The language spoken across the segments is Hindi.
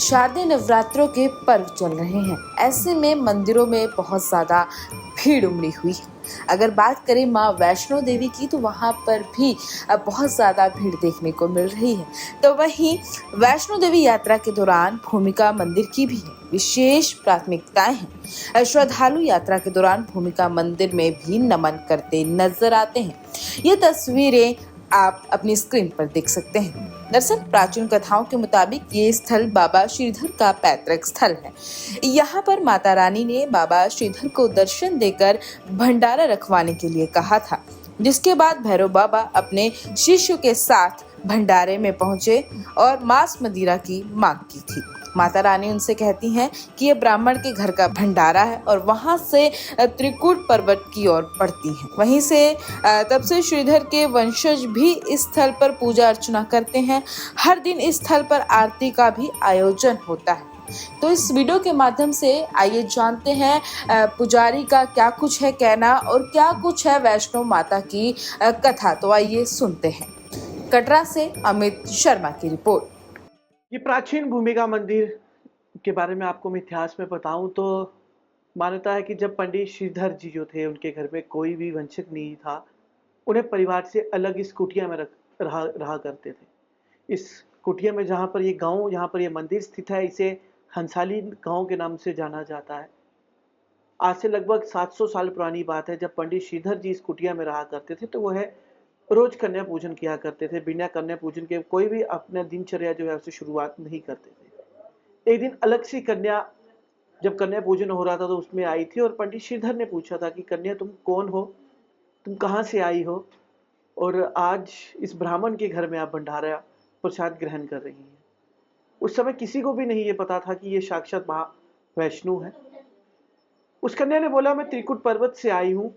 शारदीय नवरात्रों के पर्व चल रहे हैं। ऐसे में मंदिरों में बहुत ज्यादा भीड़ उमड़ी हुई है। अगर बात करें माँ वैष्णो देवी की तो वहां पर भी बहुत ज्यादा भीड़ देखने को मिल रही है। तो वहीं वैष्णो देवी यात्रा के दौरान भूमिका मंदिर की भी विशेष प्राथमिकताएं हैं। श्रद्धालु यात्रा के दौरान भूमिका मंदिर में भी नमन करते नजर आते हैं। ये तस्वीरें आप अपनी स्क्रीन पर देख सकते हैं। दरअसल प्राचीन कथाओं के मुताबिक ये स्थल बाबा श्रीधर का पैतृक स्थल है। यहाँ पर माता रानी ने बाबा श्रीधर को दर्शन देकर भंडारा रखवाने के लिए कहा था, जिसके बाद भैरव बाबा अपने शिष्य के साथ भंडारे में पहुंचे और मांस मदिरा की मांग की थी। माता रानी उनसे कहती हैं कि ये ब्राह्मण के घर का भंडारा है और वहां से त्रिकुट पर्वत की ओर बढ़ती हैं। वहीं से तब से श्रीधर के वंशज भी इस स्थल पर पूजा अर्चना करते हैं। हर दिन इस स्थल पर आरती का भी आयोजन होता है। तो इस वीडियो के माध्यम से आइए जानते हैं पुजारी का क्या कुछ है कहना और क्या कुछ है वैष्णो माता की कथा। तो आइए सुनते हैं। कटरा से अमित शर्मा की रिपोर्ट। ये प्राचीन भूमिका मंदिर के बारे में आपको मैं इतिहास में बताऊं तो मान्यता है कि जब पंडित श्रीधर जी जो थे उनके घर में कोई भी वंशज नहीं था, उन्हें परिवार से अलग इस कुटिया में रहा करते थे। इस कुटिया में जहाँ पर ये मंदिर स्थित है, इसे हंसाली गांव के नाम से जाना जाता है। आज से लगभग 700 साल पुरानी बात है। जब पंडित श्रीधर जी इस कुटिया में रहा करते थे तो वह रोज कन्या पूजन किया करते थे। बिना कन्या पूजन के कोई भी अपना दिनचर्या जो है उससे शुरुआत नहीं करते थे। एक दिन अलग सी कन्या, जब कन्या पूजन हो रहा था तो उसमें आई थी और पंडित श्रीधर ने पूछा था कि कन्या तुम कौन हो, तुम कहाँ से आई हो और आज इस ब्राह्मण के घर में आप भंडारा प्रसाद ग्रहण कर रही हैं। उस समय किसी को भी नहीं ये पता था कि ये साक्षात महा वैष्णु है। उस कन्या ने बोला, मैं त्रिकुट पर्वत से आई हूँ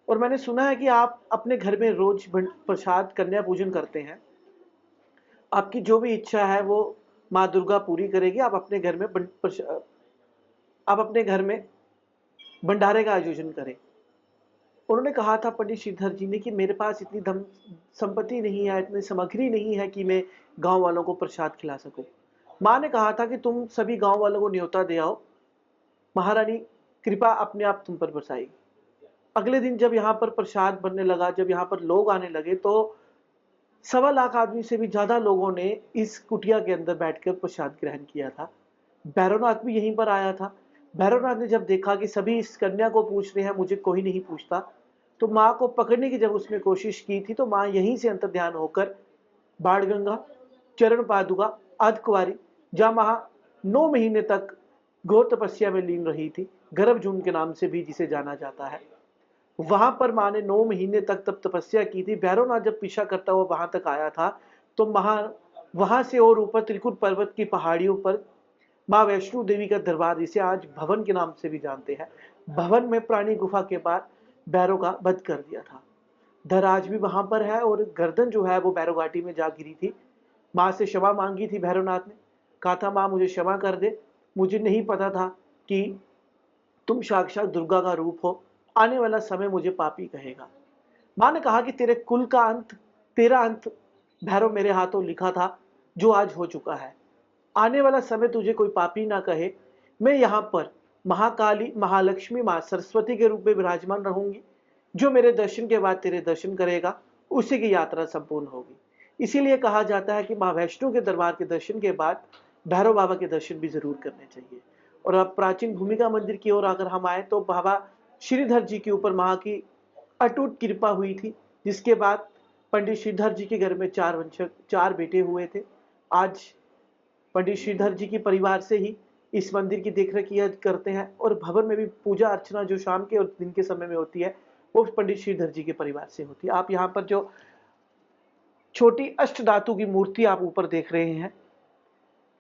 और मैंने सुना है कि आप अपने घर में रोज प्रसाद कन्या पूजन करते हैं। आपकी जो भी इच्छा है वो माँ दुर्गा पूरी करेगी। आप अपने घर में भंडारे का आयोजन करें। उन्होंने कहा था पंडित श्रीधर जी ने कि मेरे पास इतनी धन संपत्ति नहीं है, इतनी सामग्री नहीं है कि मैं गांव वालों को प्रसाद खिला सकूं। माँ ने कहा था कि तुम सभी गांव वालों को न्योता दे आओ, महारानी कृपा अपने आप तुम पर बरसाएगी। अगले दिन जब यहाँ पर प्रसाद बनने लगा, जब यहाँ पर लोग आने लगे तो 1.25 लाख आदमी से भी ज्यादा लोगों ने इस कुटिया के अंदर बैठकर प्रसाद ग्रहण किया था। भैरवनाथ भी यहीं पर आया था। भैरवनाथ ने जब देखा कि सभी इस कन्या को पूछ रहे हैं, मुझे कोई नहीं पूछता, तो माँ को पकड़ने की जब उसने कोशिश की थी तो माँ यहीं से अंतर्ध्यान होकर बाणगंगा, चरण पादुका, अर्धकुंवारी, जहाँ माँ 9 महीने तक घोर तपस्या में लीन रही थी, गर्भजून के नाम से भी जिसे जाना जाता है, वहां पर माँ ने 9 महीने तक तब तपस्या की थी। भैरवनाथ जब पीछा करता हुआ वहां तक आया था तो वहां से और ऊपर त्रिकुट पर्वत की पहाड़ियों पर माँ वैष्णो देवी का दरबार, जिसे आज भवन के नाम से भी जानते हैं, भवन में प्राणी गुफा के बाद भैरव का वध कर दिया था। धर आज भी वहां पर है और गर्दन जो है वो भैरव घाटी में जा गिरी थी। माँ से क्षमा मांगी थी भैरवनाथ ने, कहा था माँ मुझे क्षमा कर दे, मुझे नहीं पता था कि तुम साक्षात दुर्गा का रूप हो, आने वाला समय मुझे पापी कहेगा। माँ ने कहा कि तेरे कुल का अंत, तेरा अंत भैरव मेरे हाथों लिखा था, जो आज हो चुका है। आने वाला समय तुझे कोई पापी ना कहे। मैं यहाँ पर महाकाली, महालक्ष्मी, माँ सरस्वती के रूप में विराजमान रहूंगी। जो मेरे दर्शन के बाद तेरे दर्शन करेगा उसी की यात्रा संपूर्ण होगी। इसीलिए कहा जाता है कि माँ वैष्णो के दरबार के दर्शन के बाद भैरव बाबा के दर्शन भी जरूर करने चाहिए। और अब प्राचीन भूमिका मंदिर की ओर अगर हम आए तो बाबा श्रीधर जी के ऊपर माँ की अटूट कृपा हुई थी, जिसके बाद पंडित श्रीधर जी के घर में 4 बेटे हुए थे। आज पंडित श्रीधर जी की परिवार से ही इस मंदिर की देखरेख किया करते हैं और भवन में भी पूजा अर्चना जो शाम के और दिन के समय में होती है वो पंडित श्रीधर जी के परिवार से होती है। आप यहाँ पर जो छोटी अष्ट धातु की मूर्ति आप ऊपर देख रहे हैं,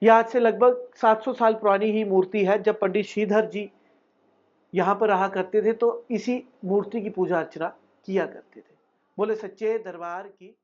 यह आज से लगभग 700 साल पुरानी ही मूर्ति है। जब पंडित श्रीधर जी यहाँ पर रहा करते थे तो इसी मूर्ति की पूजा अर्चना किया करते थे। बोले सच्चे दरबार की